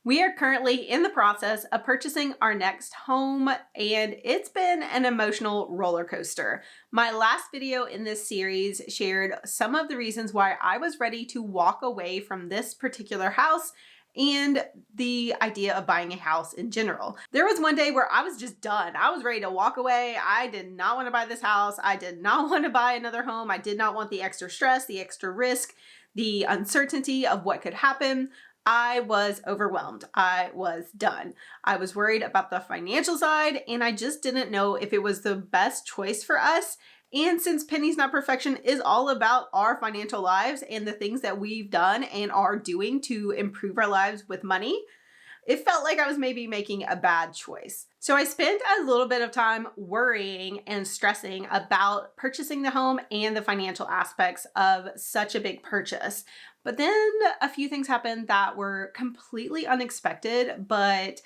We are currently in the process of purchasing our next home, and it's been an emotional roller coaster. My last video in this series shared some of the reasons why I was ready to walk away from this particular house and the idea of buying a house in general. There was one day where I was just done. I was ready to walk away. I did not want to buy this house. I did not want to buy another home. I did not want the extra stress, the extra risk, the uncertainty of what could happen. I was overwhelmed. I was done. I was worried about the financial side, and I just didn't know if it was the best choice for us. And since Penny's Not Perfection is all about our financial lives and the things that we've done and are doing to improve our lives with money, it felt like I was maybe making a bad choice. So I spent a little bit of time worrying and stressing about purchasing the home and the financial aspects of such a big purchase. But then a few things happened that were completely unexpected, but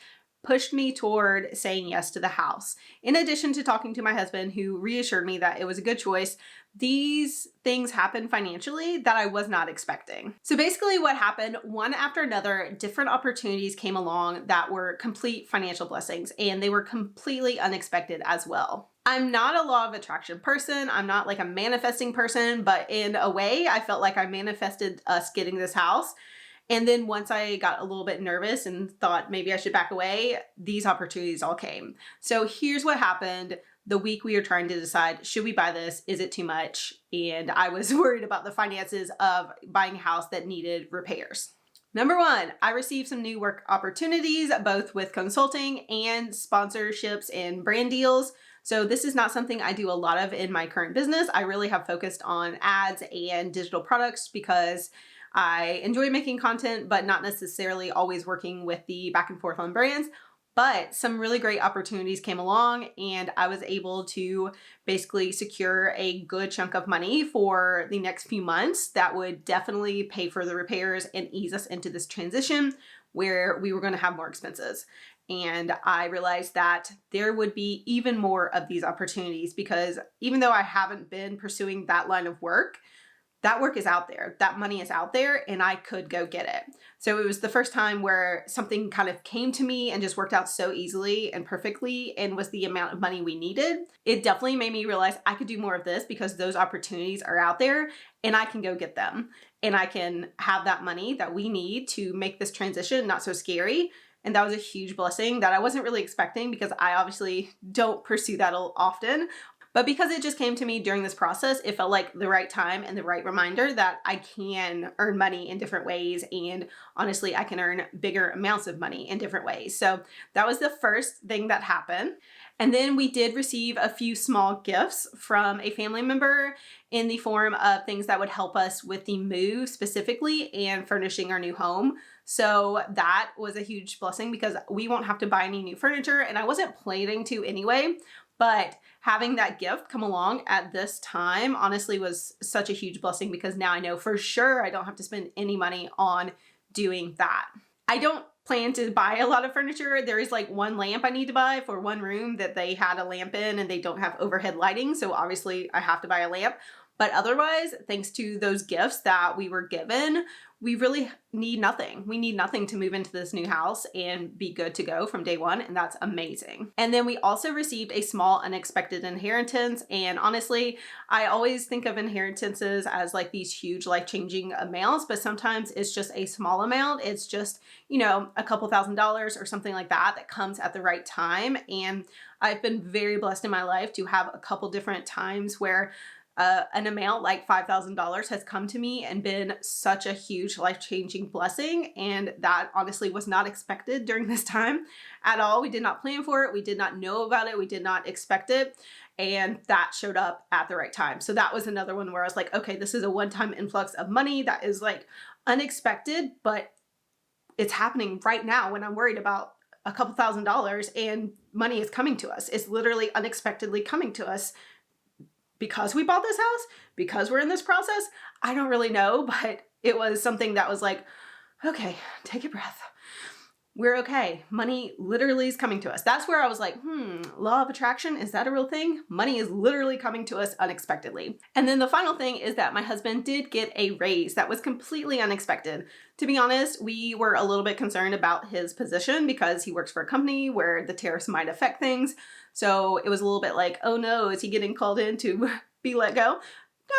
pushed me toward saying yes to the house. In addition to talking to my husband, who reassured me that it was a good choice, these things happened financially that I was not expecting. So basically what happened, one after another, different opportunities came along that were complete financial blessings, and they were completely unexpected as well. I'm not a law of attraction person. I'm not like a manifesting person, but in a way, I felt like I manifested us getting this house. And then once I got a little bit nervous and thought maybe I should back away, these opportunities all came. So here's what happened the week we were trying to decide, should we buy this? Is it too much? And I was worried about the finances of buying a house that needed repairs. Number one, I received some new work opportunities, both with consulting and sponsorships and brand deals. So this is not something I do a lot of in my current business. I really have focused on ads and digital products because I enjoy making content, but not necessarily always working with the back and forth on brands. But some really great opportunities came along, and I was able to basically secure a good chunk of money for the next few months that would definitely pay for the repairs and ease us into this transition where we were going to have more expenses. And I realized that there would be even more of these opportunities because even though I haven't been pursuing that line of work, that work is out there, that money is out there, and I could go get it. So it was the first time where something kind of came to me and just worked out so easily and perfectly and was the amount of money we needed. It definitely made me realize I could do more of this because those opportunities are out there and I can go get them. And I can have that money that we need to make this transition not so scary. And that was a huge blessing that I wasn't really expecting because I obviously don't pursue that often. But because it just came to me during this process, it felt like the right time and the right reminder that I can earn money in different ways. And honestly, I can earn bigger amounts of money in different ways. So that was the first thing that happened. And then we did receive a few small gifts from a family member in the form of things that would help us with the move specifically and furnishing our new home. So that was a huge blessing because we won't have to buy any new furniture, and I wasn't planning to anyway. But having that gift come along at this time honestly was such a huge blessing because now I know for sure I don't have to spend any money on doing that. I don't plan to buy a lot of furniture. There is like one lamp I need to buy for one room that they had a lamp in and they don't have overhead lighting. So obviously I have to buy a lamp. But otherwise, thanks to those gifts that we were given, we really need nothing. We need nothing to move into this new house and be good to go from day one, and that's amazing. And then we also received a small unexpected inheritance, and honestly, I always think of inheritances as like these huge life-changing amounts, but sometimes it's just a small amount. It's just, a couple $1,000s or something like that that comes at the right time. And I've been very blessed in my life to have a couple different times where an amount like $5,000 has come to me and been such a huge life-changing blessing. And that honestly was not expected during this time at all. We did not plan for it. We did not know about it. We did not expect it. And that showed up at the right time. So that was another one where I was like, okay, this is a one-time influx of money that is like unexpected, but it's happening right now when I'm worried about a couple $1,000s and money is coming to us. It's literally unexpectedly coming to us. Because we bought this house, because we're in this process, I don't really know, but it was something that was like, okay, take a breath. we're okay. Money literally is coming to us. That's where I was like, law of attraction, is that a real thing? Money is literally coming to us unexpectedly. And then the final thing is that my husband did get a raise that was completely unexpected. To be honest, we were a little bit concerned about his position because he works for a company where the tariffs might affect things. So it was a little bit like, oh no, is he getting called in to be let go?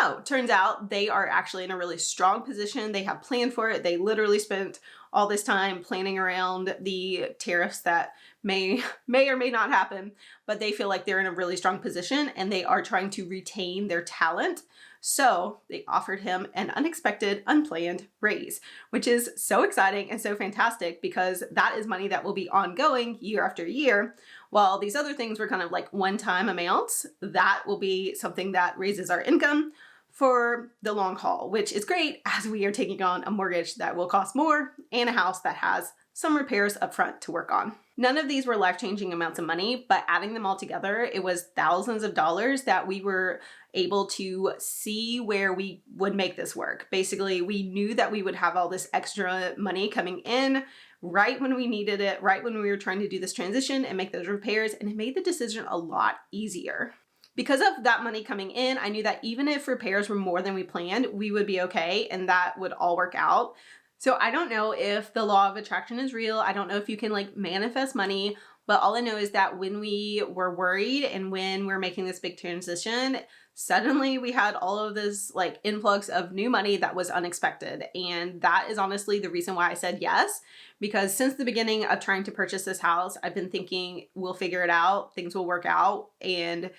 No, turns out they are actually in a really strong position. They have planned for it. They literally spent all this time planning around the tariffs that may or may not happen, but they feel like they're in a really strong position and they are trying to retain their talent. So they offered him an unexpected, unplanned raise, which is so exciting and so fantastic because that is money that will be ongoing year after year. While these other things were kind of like one-time amounts, that will be something that raises our income for the long haul, which is great as we are taking on a mortgage that will cost more and a house that has some repairs up front to work on. None of these were life-changing amounts of money, but adding them all together, it was thousands of dollars that we were able to see where we would make this work. Basically, we knew that we would have all this extra money coming in right when we needed it, right when we were trying to do this transition and make those repairs, and it made the decision a lot easier. Because of that money coming in, I knew that even if repairs were more than we planned, we would be okay and that would all work out. So I don't know if the law of attraction is real. I don't know if you can like manifest money, but all I know is that when we were worried and when we're making this big transition, suddenly we had all of this like influx of new money that was unexpected. And that is honestly the reason why I said yes, because since the beginning of trying to purchase this house, I've been thinking we'll figure it out, things will work out. And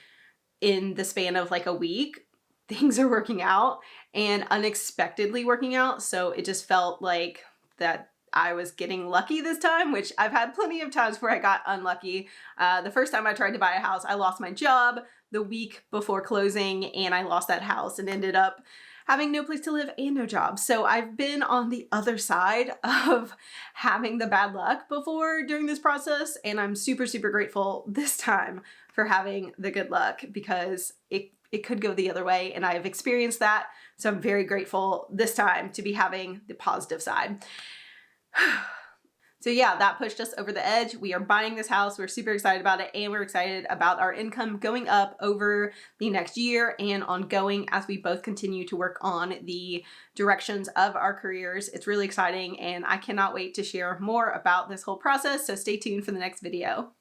in the span of like a week, things are working out and unexpectedly working out. So it just felt like that I was getting lucky this time, which I've had plenty of times where I got unlucky. The first time I tried to buy a house, I lost my job the week before closing and I lost that house and ended up having no place to live and no job. So I've been on the other side of having the bad luck before during this process. And I'm super, super grateful this time for having the good luck because it could go the other way and I've experienced that. So I'm very grateful this time to be having the positive side. So yeah, that pushed us over the edge. We are buying this house. We're super excited about it and we're excited about our income going up over the next year and ongoing as we both continue to work on the directions of our careers. It's really exciting and I cannot wait to share more about this whole process. So stay tuned for the next video.